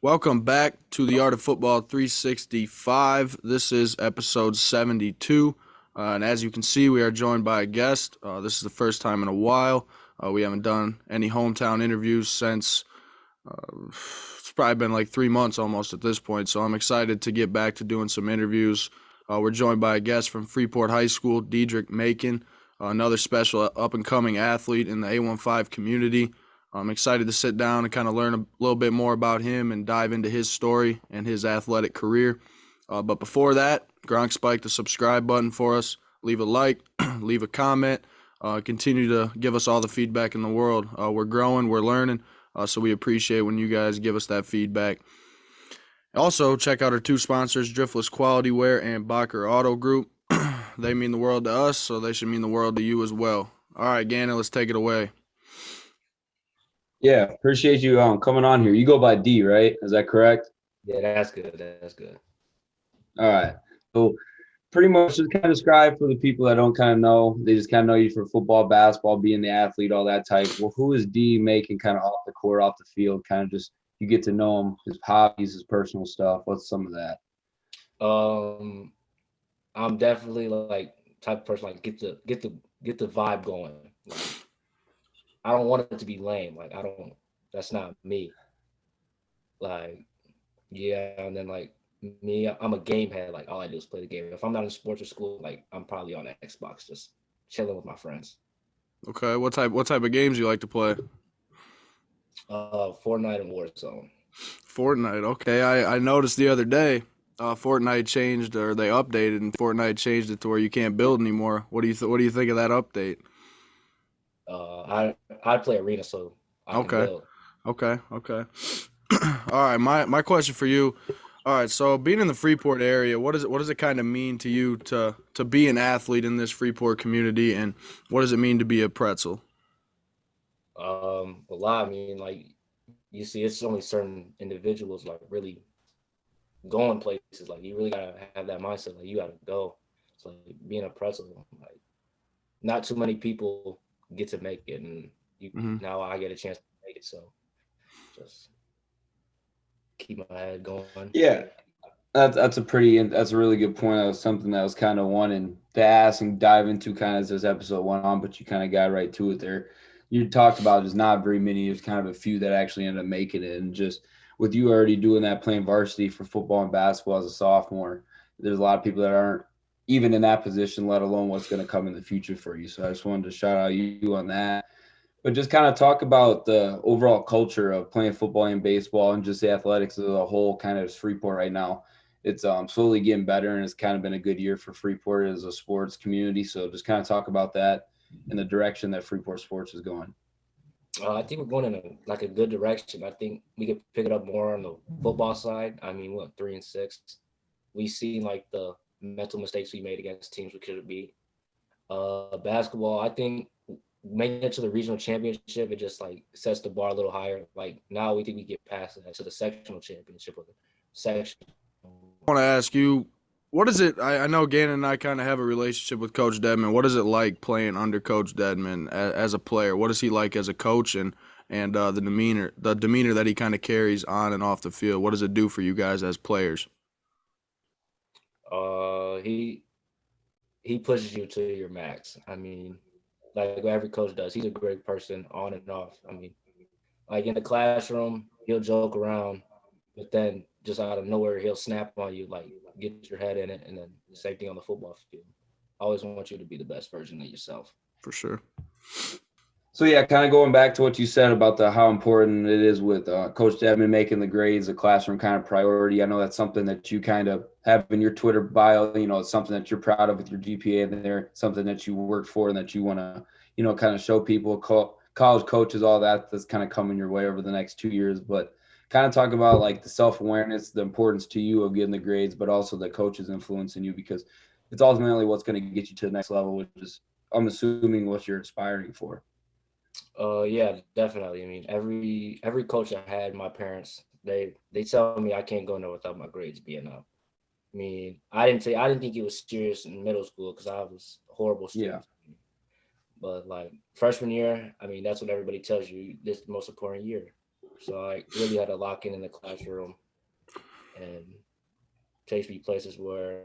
Welcome back to the Art of Football 365. This is episode 72. And as you can see, we are joined by a guest. This is the first time in a while. We haven't done any hometown interviews since it's probably been like 3 months almost at this point. So I'm excited to get back to doing some interviews. We're joined by a guest from Freeport High School, Dedric Macon, another special up and coming athlete in the A15 community. I'm excited to sit down and kind of learn a little bit more about him and dive into his story and his athletic career. But before that, Gronk spike the subscribe button for us. Leave a like, leave a comment. Continue to give us all the feedback in the world. We're growing, we're learning, so we appreciate when you guys give us that feedback. Also, check out our two sponsors, Driftless Quality Wear and Bocker Auto Group. They mean the world to us, so they should mean the world to you as well. All right, Gannon, let's take it away. Yeah, appreciate you coming on here. You go by D, right? Is that correct? Yeah, that's good. That's good. All right. So pretty much just kind of describe for the people that don't kind of know. They just kind of know you for football, basketball, being the athlete, all that type. Well, who is D making kind of off the court, off the field? Kind of just you get to know him, his hobbies, his personal stuff. What's some of that? I'm definitely like type of person like get the vibe going. Like I don't want it to be lame. Like I don't. That's not me. Like yeah, and then like me, I'm a game head. Like all I do is play the game. If I'm not in sports or school, like I'm probably on Xbox just chilling with my friends. Okay, what type of games you like to play? Fortnite and Warzone. Fortnite. Okay, I noticed the other day, Fortnite changed or they updated, and Fortnite changed it to where you can't build anymore. What do you think of that update? I play arena, so I can Okay, build. okay. All right, my question for you. All right, so being in the Freeport area, what does it kind of mean to you to be an athlete in this Freeport community, and what does it mean to be a pretzel? A lot. I mean, like you see, it's only certain individuals like really going places. Like you really gotta have that mindset. Like you gotta go. So like, being a pretzel, like not too many people get to make it, and you Hmm. now I get a chance to make it. So just keep my head going. Yeah, that's a really good point. That was something that was kind of wanting to ask and dive into kind of as this episode went on, but you kind of got right to it there. You talked about just not very many. There's kind of a few that actually ended up making it, and just with you already doing that, playing varsity for football and basketball as a sophomore, there's a lot of people that aren't even in that position, let alone what's going to come in the future for you. So I just wanted to shout out you on that. But just kind of talk about the overall culture of playing football and baseball and just the athletics as a whole, kind of Freeport right now. It's slowly getting better, and it's kind of been a good year for Freeport as a sports community. So just kind of talk about that and the direction that Freeport sports is going. I think we're going in a good direction. I think we could pick it up more on the football side. I mean, what 3-6? We see like the mental mistakes we made against teams we could be. Basketball, I think making it to the regional championship, it just like sets the bar a little higher. Like now we think we get past that to the sectional championship or the section. I want to ask you, what is it? I know Gannon and I kind of have a relationship with Coach Dedmond. What is it like playing under Coach Dedmond as a player? What is he like as a coach, and the demeanor that he kind of carries on and off the field? What does it do for you guys as players? He pushes you to your max. I mean, like every coach does. He's a great person on and off. I mean, like in the classroom, he'll joke around, but then just out of nowhere, he'll snap on you, like get your head in it, and then same thing on the football field. I always want you to be the best version of yourself. For sure. So yeah, kind of going back to what you said about the how important it is with Coach Dedmon making the grades a classroom kind of priority. I know that's something that you kind of have in your Twitter bio. You know, it's something that you're proud of with your GPA in there, something that you worked for and that you want to, kind of show people, college coaches, all that that's kind of coming your way over the next 2 years. But kind of talk about like the self-awareness, the importance to you of getting the grades, but also the coaches influencing you because it's ultimately what's going to get you to the next level, which is I'm assuming what you're aspiring for. Yeah, definitely. I mean, every coach I had, my parents, they tell me I can't go nowhere without my grades being up. I mean, I didn't think it was serious in middle school because I was a horrible Yeah. student. But like freshman year, I mean, that's what everybody tells you. This is the most important year. So I really had to lock in the classroom and take me places where.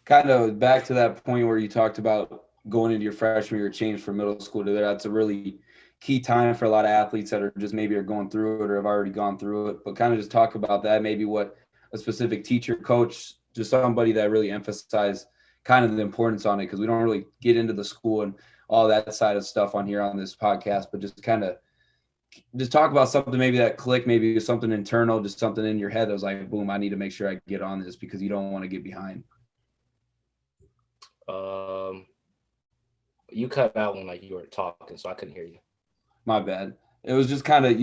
Kind of back to that point where you talked about going into your freshman year, change from middle school to there. That's a really key time for a lot of athletes that are just maybe are going through it or have already gone through it. But kind of just talk about that, maybe what a specific teacher, coach, just somebody that really emphasized kind of the importance on it, because we don't really get into the school and all that side of stuff on here on this podcast, but just kind of just talk about something maybe that click, maybe something internal, just something in your head that was like, boom, I need to make sure I get on this because you don't want to get behind. You cut out when like you were talking, so I couldn't hear you. My bad. It was just kind of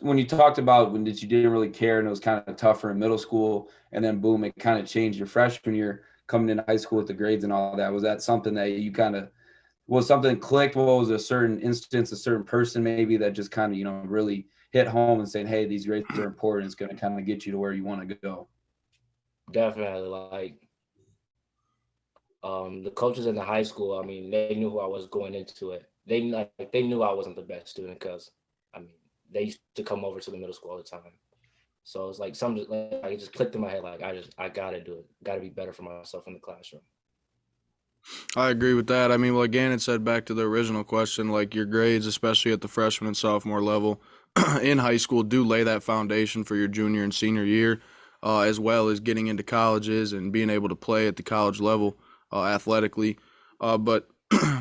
when you talked about when you didn't really care and it was kind of tougher in middle school, and then boom, it kind of changed your freshman year coming into high school with the grades and all that. Was that something that you kind of was something clicked? What was a certain instance, a certain person maybe that just kind of really hit home and saying, hey, these grades are important. It's going to kind of get you to where you want to go. Definitely, like the coaches in the high school. I mean, they knew who I was going into it. They knew I wasn't the best student because, I mean, they used to come over to the middle school all the time. So it's like something like it just clicked in my head. Like I gotta do it. Got to be better for myself in the classroom. I agree with that. I mean, well, again, it said back to the original question, like your grades, especially at the freshman and sophomore level in high school, do lay that foundation for your junior and senior year, as well as getting into colleges and being able to play at the college level athletically. But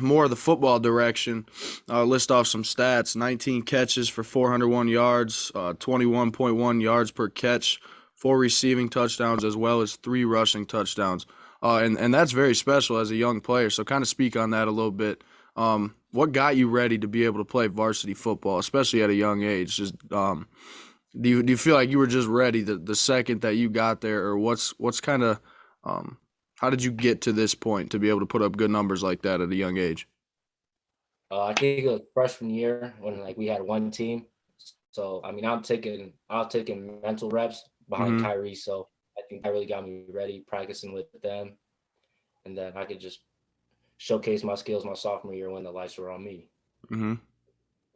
more of the football direction, list off some stats: 19 catches for 401 yards, 21.1 yards per catch, 4 receiving touchdowns, as well as 3 rushing touchdowns. And that's very special as a young player. So kind of speak on that a little bit. What got you ready to be able to play varsity football, especially at a young age? Just do you feel like you were just ready the second that you got there, or what's kind of how did you get to this point to be able to put up good numbers like that at a young age? I think it was freshman year when like we had one team. So I mean, I was taking mental reps behind Mm-hmm. Kyrie. So I think that really got me ready practicing with them, and then I could just showcase my skills my sophomore year when the lights were on me. Mm-hmm.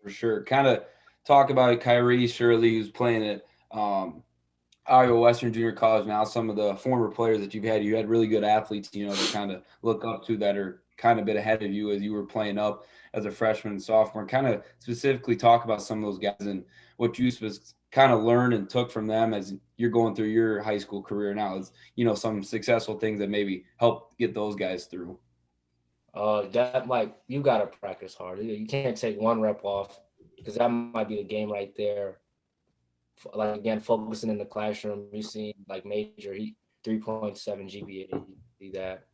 For sure. Kind of talk about it, Kyrie Shirley, who's playing at Iowa Western Junior College now. Some of the former players that you had really good athletes, to kind of look up to that are kind of a bit ahead of you as you were playing up as a freshman and sophomore. Kind of specifically talk about some of those guys and what you kind of learned and took from them as you're going through your high school career now. Is some successful things that maybe help get those guys through. That like you gotta practice hard. You can't take one rep off because that might be the game right there. Like again, focusing in the classroom, you see like major 3.7 GPA. You see that.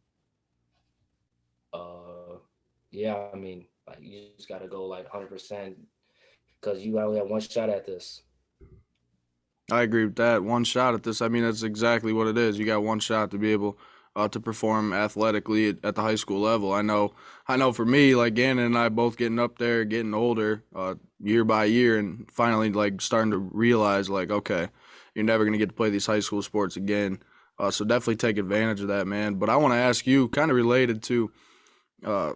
Yeah, I mean, like you just gotta go like 100% because you only have one shot at this. I agree with that. One shot at this. I mean, that's exactly what it is. You got one shot to be able to perform athletically at the high school level. I know. For me, like Gannon and I both getting up there, getting older, year by year, and finally like starting to realize like, okay, you're never gonna get to play these high school sports again. So definitely take advantage of that, man. But I want to ask you, kind of related to, uh,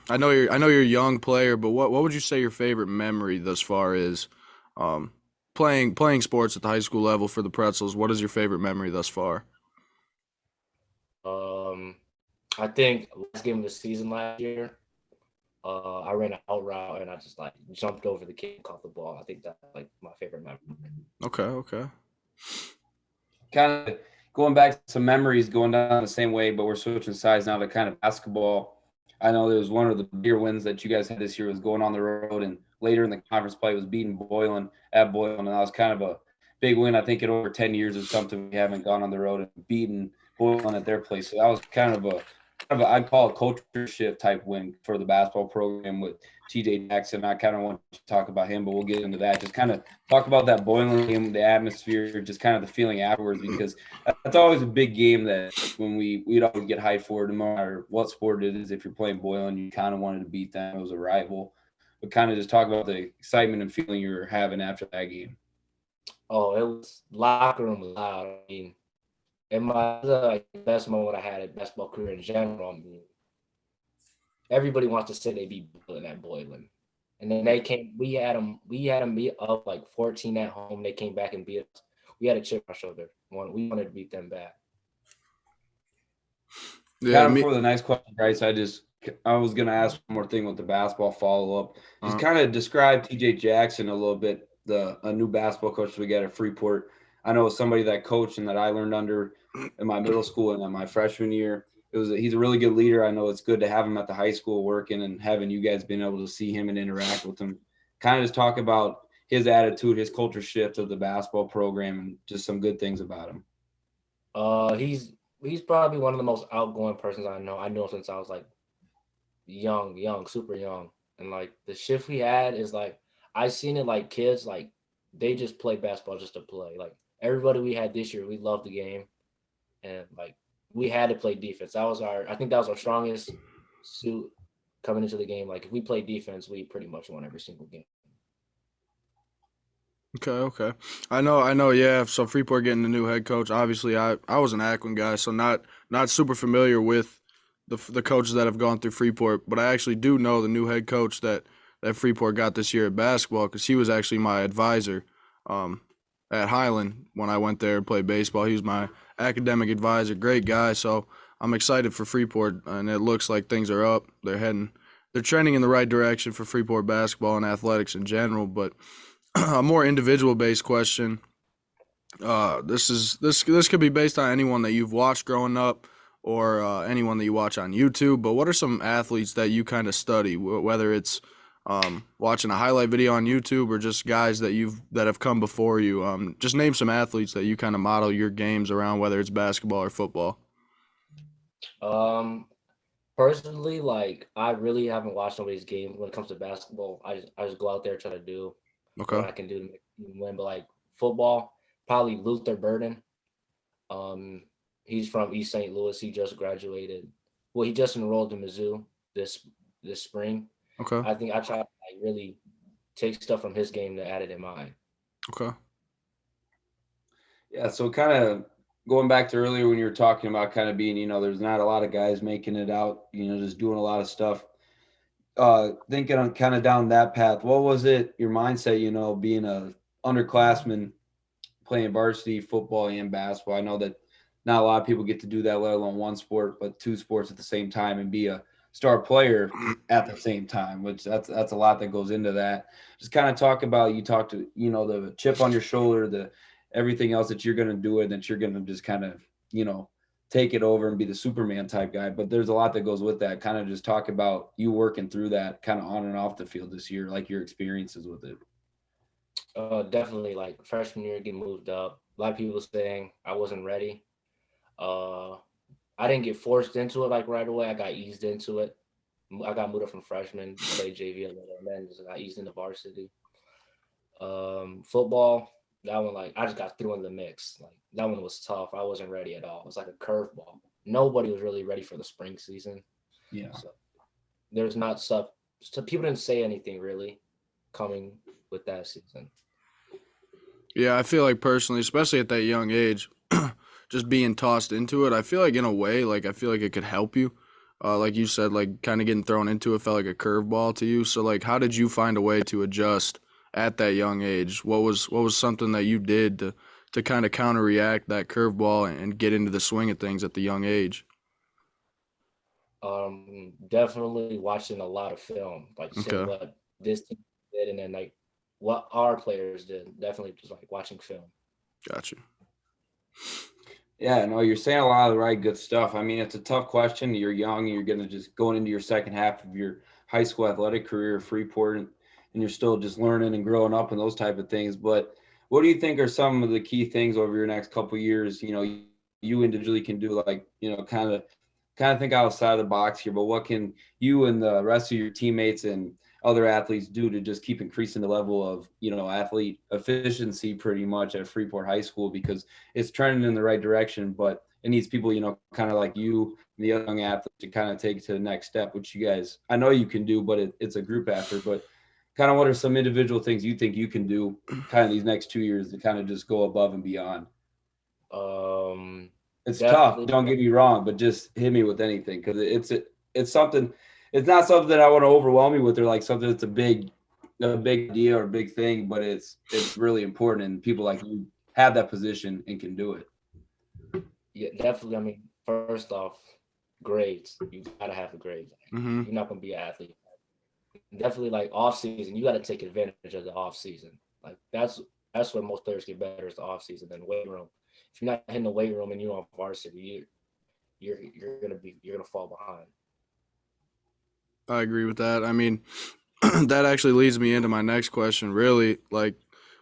I know you're a young player, but what would you say your favorite memory thus far is? Um, playing sports at the high school level for the Pretzels. What is your favorite memory thus far? Um, I think last game of the season last year, I ran an out route and I just like jumped over the kid and caught the ball. I think that's like my favorite memory. Okay, okay. Kind of going back to some memories going down the same way, but we're switching sides now to kind of basketball. I know there was one of the bigger wins that you guys had this year was going on the road and later in the conference play was beating Boylan at Boylan. And that was kind of a big win. I think in over 10 years or something, we haven't gone on the road and beaten Boylan at their place. So that was kind of I'd call it culture shift type win for the basketball program with TJ Jackson. I kind of want to talk about him, but we'll get into that. Just kind of talk about that Boylan game, the atmosphere, just kind of the feeling afterwards, because that's always a big game that when we'd always get hyped for it, no matter what sport it is. If you're playing Boylan, you kind of wanted to beat them. It was a rival. But kind of just talk about the excitement and feeling you were having after that game. Oh, it was locker room was loud. I mean, in my best moment I had at basketball career in general, I mean, everybody wants to say they beat Boylan at Boylan. And then we had them be up like 14 at home. They came back and beat us. We had a chip on our shoulder. We wanted to beat them back. Yeah, Kind of before the next question, Bryce, I was going to ask one more thing with the basketball follow-up. Just kind of describe TJ Jackson a little bit, a new basketball coach we got at Freeport. I know somebody that coached and that I learned under in my middle school and in my freshman year. He's a really good leader. I know it's good to have him at the high school working and having you guys been able to see him and interact with him. Kind of just talk about his attitude, his culture shift of the basketball program, and just some good things about him. He's probably one of the most outgoing persons I know. I know him since I was like young, super young. And like the shift we had is like I seen it like kids like they just play basketball just to play. Like everybody we had this year, we loved the game, and like we had to play defense. I think that was our strongest suit coming into the game. Like if we play defense, we pretty much won every single game. Okay. I know. Yeah. So Freeport getting a new head coach. Obviously, I was an Akron guy, so not super familiar with the coaches that have gone through Freeport, but I actually do know the new head coach that Freeport got this year at basketball because he was actually my advisor at Highland when I went there and played baseball. He was my academic advisor. Great guy. So I'm excited for Freeport, and it looks like things are up. They're trending in the right direction for Freeport basketball and athletics in general, but a more individual based question. This could be based on anyone that you've watched growing up or anyone that you watch on YouTube. But what are some athletes that you kind of study, whether it's watching a highlight video on YouTube or just guys that have come before you? Just name some athletes that you kind of model your games around, whether it's basketball or football. Personally, like I really haven't watched nobody's game when it comes to basketball. I just go out there try to do Okay. what I can do to make the team win. But like football, probably Luther Burden. Um, he's from East St. Louis. He just graduated. Well, he just enrolled in Mizzou this spring. Okay. I think I try to like really take stuff from his game to add it in mine. Okay. Yeah, so kind of going back to earlier when you were talking about kind of being, there's not a lot of guys making it out, just doing a lot of stuff. Thinking on kind of down that path, what was it, your mindset, being a underclassman playing varsity football and basketball? I know that not a lot of people get to do that, let alone one sport, but two sports at the same time and be a star player at the same time, which that's a lot that goes into that. Just kind of talk about, you talked to, the chip on your shoulder, the everything else that you're going to do and that you're going to just kind of, take it over and be the Superman type guy. But there's a lot that goes with that. Kind of just talk about you working through that kind of on and off the field this year, like your experiences with it. Definitely like freshman year getting moved up. A lot of people saying I wasn't ready. I didn't get forced into it like right away. I got eased into it. I got moved up from freshman, played JV a little, and then just got eased into varsity. Football, that one like I just got thrown in the mix. Like that one was tough. I wasn't ready at all. It was like a curveball. Nobody was really ready for the spring season. Yeah. So there's not stuff. So people didn't say anything really coming with that season. Yeah, I feel like personally, especially at that young age, just being tossed into it, I feel like in a way, like I feel like it could help you. Like you said, like kind of getting thrown into it felt like a curveball to you. So like, how did you find a way to adjust at that young age? What was something that you did to kind of counter react that curveball and get into the swing of things at the young age? Definitely watching a lot of film, like seeing Okay, what this team did, and then like what our players did. Definitely just like watching film. gotcha. Yeah, no, you're saying a lot of the right good stuff. I mean, it's a tough question. You're young, you're going to just going into your second half of your high school athletic career at Freeport, and you're still just learning and growing up and those type of things. But what do you think are some of the key things over your next couple of years, you individually can do, like, kind of think outside the box here, but what can you and the rest of your teammates and other athletes do to just keep increasing the level of, athlete efficiency pretty much at Freeport High School, because it's trending in the right direction, but it needs people, kind of like you and the young athletes to kind of take it to the next step, which you guys, I know you can do, but it's a group effort. But kind of what are some individual things you think you can do kind of these next 2 years to kind of just go above and beyond? It's tough, Definitely. don't get me wrong, but just hit me with anything, because it's something. It's not something that I want to overwhelm you with, or like something that's a big a big idea or a big thing, but it's really important, and people like you have that position and can do it. Yeah, definitely. I mean, first off, grades. You gotta have the grades. Mm-hmm. You're not gonna be an athlete. Definitely, like off season, you got to take advantage of the off season. Like that's where most players get better is the off season than the weight room. If you're not hitting the weight room and you're on varsity, you're gonna fall behind. I agree with that. I mean, that actually leads me into my next question. Really, like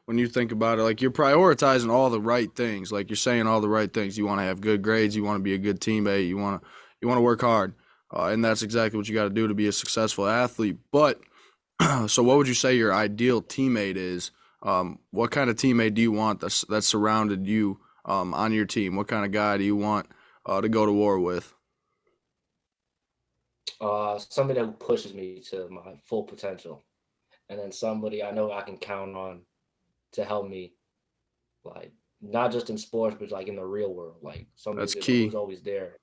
when you think about it, like you're prioritizing all the right things. Like you're saying all the right things. You want to have good grades. You want to be a good teammate. You want to work hard, and that's exactly what you got to do to be a successful athlete. But so, what would you say your ideal teammate is? What kind of teammate do you want that's surrounded you on your team? What kind of guy do you want to go to war with? Somebody that pushes me to my full potential, and then somebody I know I can count on to help me, like not just in sports, but like in the real world, like somebody That's key. who's always there.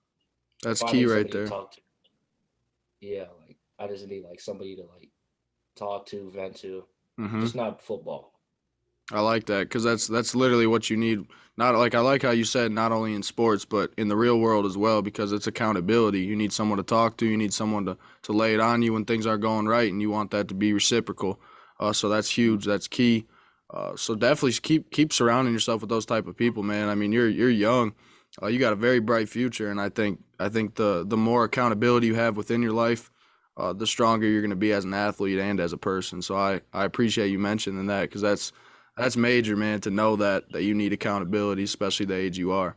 That's If I key need right somebody to there. talk to, yeah, like I just need like somebody to like talk to, vent to, Hmm. just not football. I like that because that's literally what you need. Not like I like how you said not only in sports but in the real world as well because it's accountability. You need someone to talk to. You need someone to lay it on you when things aren't going right, and you want that to be reciprocal. So that's huge. That's key. So definitely keep surrounding yourself with those type of people, man. I mean, you're young. You got a very bright future, and I think the more accountability you have within your life, the stronger you're going to be as an athlete and as a person. So I appreciate you mentioning that because that's major, man, to know that you need accountability, especially the age you are.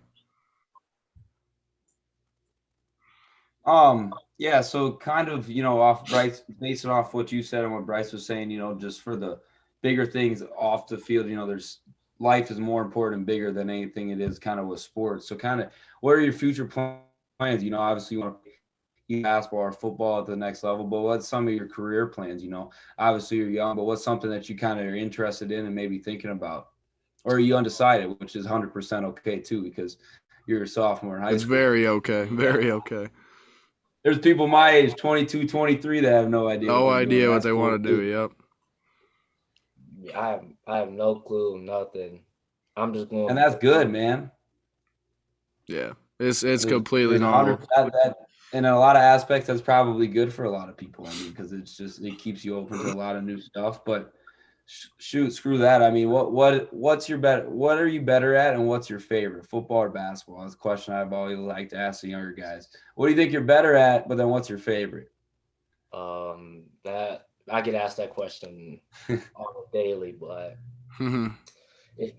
Yeah, so kind of, off Bryce, based off what you said and what Bryce was saying, just for the bigger things off the field, there's life is more important and bigger than anything it is kind of with sports. So kind of what are your future plans? Obviously you want to play basketball or football at the next level, but what's some of your career plans? Obviously you're young, but what's something that you kind of are interested in and maybe thinking about? Or are you undecided, which is 100% okay too, because you're a sophomore in high It's school. very okay, very okay. There's people my age, 22, 23, that have no idea what No they're doing. idea what That's they cool want to do. too. Yep. Yeah, I have no clue, nothing. I'm just And going. that's good, man. Yeah. It's There's completely in a normal. hundred that in a lot of aspects, that's probably good for a lot of people. I mean, because it keeps you open to a lot of new stuff. But shoot, screw that. I mean, what's your better? What are you better at, and what's your favorite, football or basketball? That's a question I've always liked to ask the younger guys. What do you think you're better at? But then, what's your favorite? That I get asked that question almost daily, but Mhm. if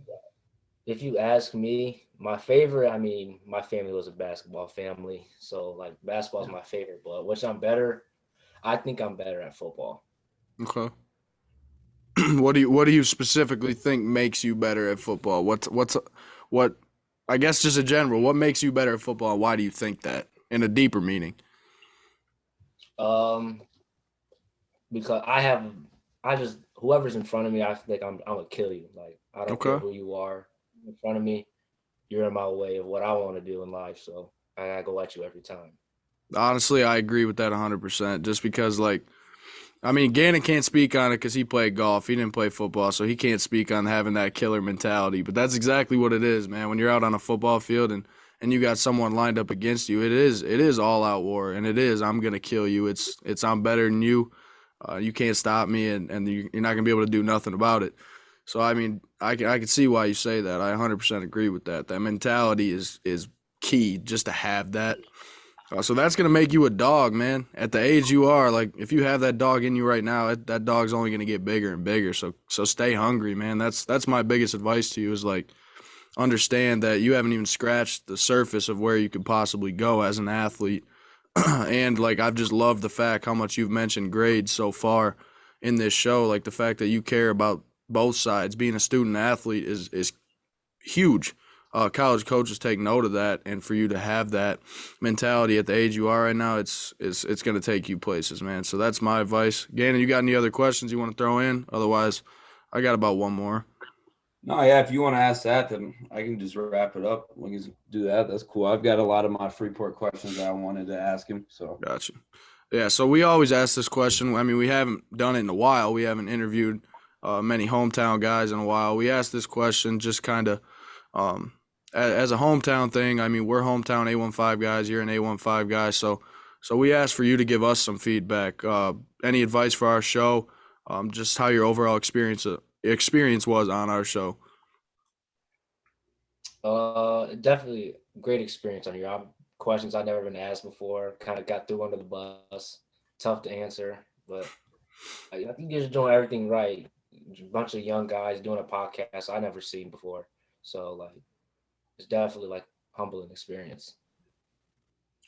if you ask me, my favorite, I mean, my family was a basketball family, so like basketball is my favorite. But which I'm better, I think I'm better at football. Okay. What do you specifically think makes you better at football? What I guess just in general, what makes you better at football and why do you think that? In a deeper meaning. Um, because I just whoever's in front of me, I think I'm gonna kill you. Like I don't care Okay. who you are in front of me, you're in my way of what I want to do in life. So I gotta go at you every time. Honestly, I agree with that 100% just because like I mean, Gannon can't speak on it because he played golf. He didn't play football, so he can't speak on having that killer mentality. But that's exactly what it is, man. When you're out on a football field and you got someone lined up against you, it is all out war, and it is I'm gonna kill you. It's I'm better than you. You can't stop me, and you're not gonna be able to do nothing about it. So I mean, I can see why you say that. I 100% agree with that. That mentality is key just to have that. So that's gonna make you a dog, man. At the age you are, like if you have that dog in you right now, that dog's only gonna get bigger and bigger. So stay hungry, man. That's my biggest advice to you is like understand that you haven't even scratched the surface of where you could possibly go as an athlete. And like I've just loved the fact how much you've mentioned grades so far in this show. Like the fact that you care about both sides. Being a student athlete is huge. College coaches take note of that, and for you to have that mentality at the age you are right now, it's going to take you places, man. So that's my advice. Gannon, you got any other questions you want to throw in? Otherwise, I got about one more. No, yeah, if you want to ask that, then I can just wrap it up. We can do that. That's cool. I've got a lot of my Freeport questions that I wanted to ask him. So Gotcha. Yeah, so we always ask this question. I mean, we haven't done it in a while. We haven't interviewed many hometown guys in a while. We asked this question just kind of um, as a hometown thing. I mean, we're hometown A15 guys. You're an A15 guy, so we asked for you to give us some feedback. Any advice for our show? Just how your overall experience was on our show. Definitely great experience on here. Questions I've never been asked before. Kind of got through under the bus. Tough to answer, but I think you're doing everything right. A bunch of young guys doing a podcast I never seen before. So like, it's definitely like humbling experience.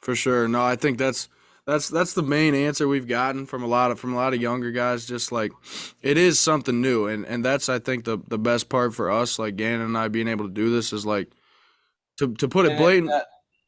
For sure. No, I think that's the main answer we've gotten from a lot of younger guys. Just like it is something new, and that's I think the best part for us, like Gannon and I being able to do this is like to put it And blatant.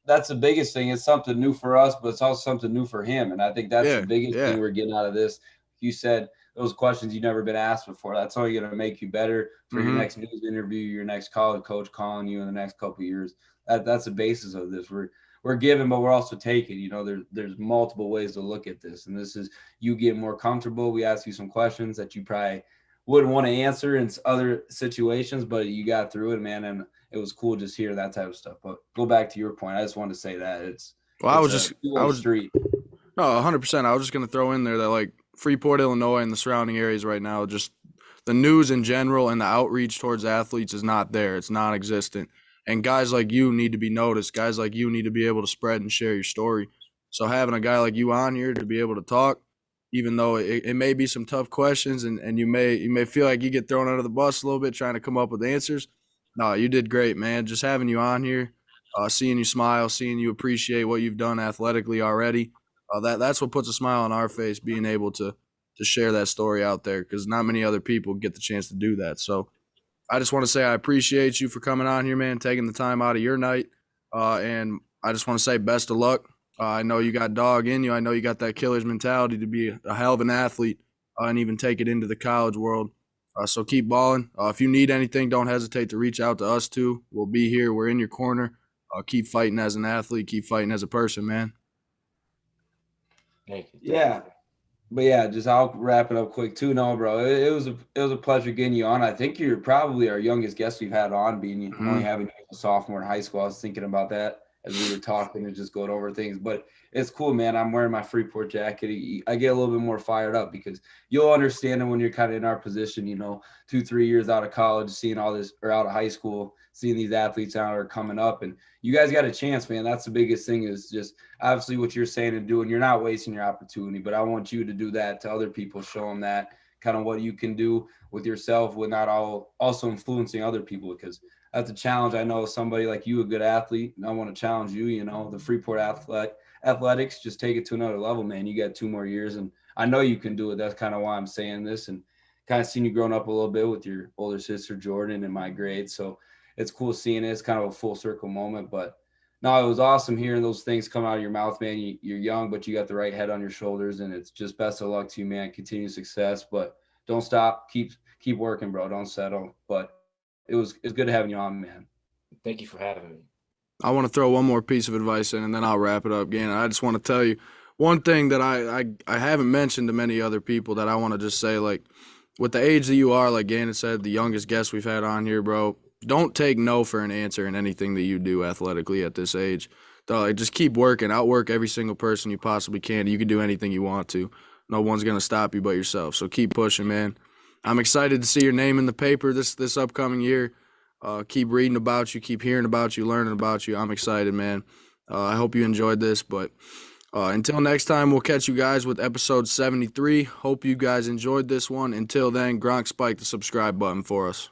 that's the biggest thing. It's something new for us, but it's also something new for him. And I think that's the Yeah, biggest thing yeah. we're getting out of this. You said those questions you've never been asked before. That's only going to make you better for your Mm-hmm. next news interview, your next college coach calling you in the next couple of years. That's the basis of this. We're giving, but we're also taking. You know, there's multiple ways to look at this, and this is you get more comfortable. We ask you some questions that you probably wouldn't want to answer in other situations, but you got through it, man. And it was cool just hearing that type of stuff. But go back to your point. I just wanted to say that Well, it's a I two-way was street. no 100%. I was just gonna throw in there that like Freeport, Illinois, and the surrounding areas right now, just the news in general and the outreach towards athletes is not there. It's non-existent. And guys like you need to be noticed. Guys like you need to be able to spread and share your story. So having a guy like you on here to be able to talk, even though it may be some tough questions and you may feel like you get thrown under the bus a little bit trying to come up with answers. No, you did great, man. Just having you on here, seeing you smile, seeing you appreciate what you've done athletically already. That's what puts a smile on our face, being able to share that story out there because not many other people get the chance to do that. So I just want to say I appreciate you for coming on here, man, taking the time out of your night. And I just want to say best of luck. I know you got dog in you. I know you got that killer's mentality to be a hell of an athlete and even take it into the college world. So keep balling. If you need anything, don't hesitate to reach out to us too. We'll be here. We're in your corner. Keep fighting as an athlete. Keep fighting as a person, man. Thank you. Yeah. But yeah, just I'll wrap it up quick too. No, bro, it was a pleasure getting you on. I think you're probably our youngest guest we've had on, being only having you as a sophomore in high school. I was thinking about that as we were talking and just going over things. But it's cool, man. I'm wearing my Freeport jacket. I get a little bit more fired up because you'll understand it when you're kind of in our position. You know, 2-3 years out of college, seeing all this, or out of high school, seeing these athletes out are coming up, and you guys got a chance, man. That's the biggest thing is just obviously what you're saying and doing. You're not wasting your opportunity, but I want you to do that to other people, show them that kind of what you can do with yourself without also influencing other people, because that's a challenge. I know somebody like you, a good athlete, and I want to challenge you, you know, the Freeport athletics, just take it to another level, man. You got 2 more years and I know you can do it. That's kind of why I'm saying this, and kind of seen you growing up a little bit with your older sister, Jordan, and my grade. So it's cool seeing it. It's kind of a full circle moment, but no, it was awesome hearing those things come out of your mouth, man. You're young, but you got the right head on your shoulders, and it's just best of luck to you, man. Continued success, but don't stop. Keep working, bro. Don't settle. But it's good having you on, man. Thank you for having me. I want to throw one more piece of advice in, and then I'll wrap it up, Gannon. I just want to tell you one thing that I haven't mentioned to many other people that I want to just say, like, with the age that you are, like Gannon said, the youngest guest we've had on here, bro, don't take no for an answer in anything that you do athletically at this age. Like, just keep working, outwork every single person you possibly can. You can do anything you want to. No one's going to stop you but yourself. So keep pushing, man. I'm excited to see your name in the paper this upcoming year. Keep reading about you, keep hearing about you, learning about you. I'm excited, man. I hope you enjoyed this, but until next time, we'll catch you guys with episode 73. Hope you guys enjoyed this one. Until then, Gronk spike the subscribe button for us.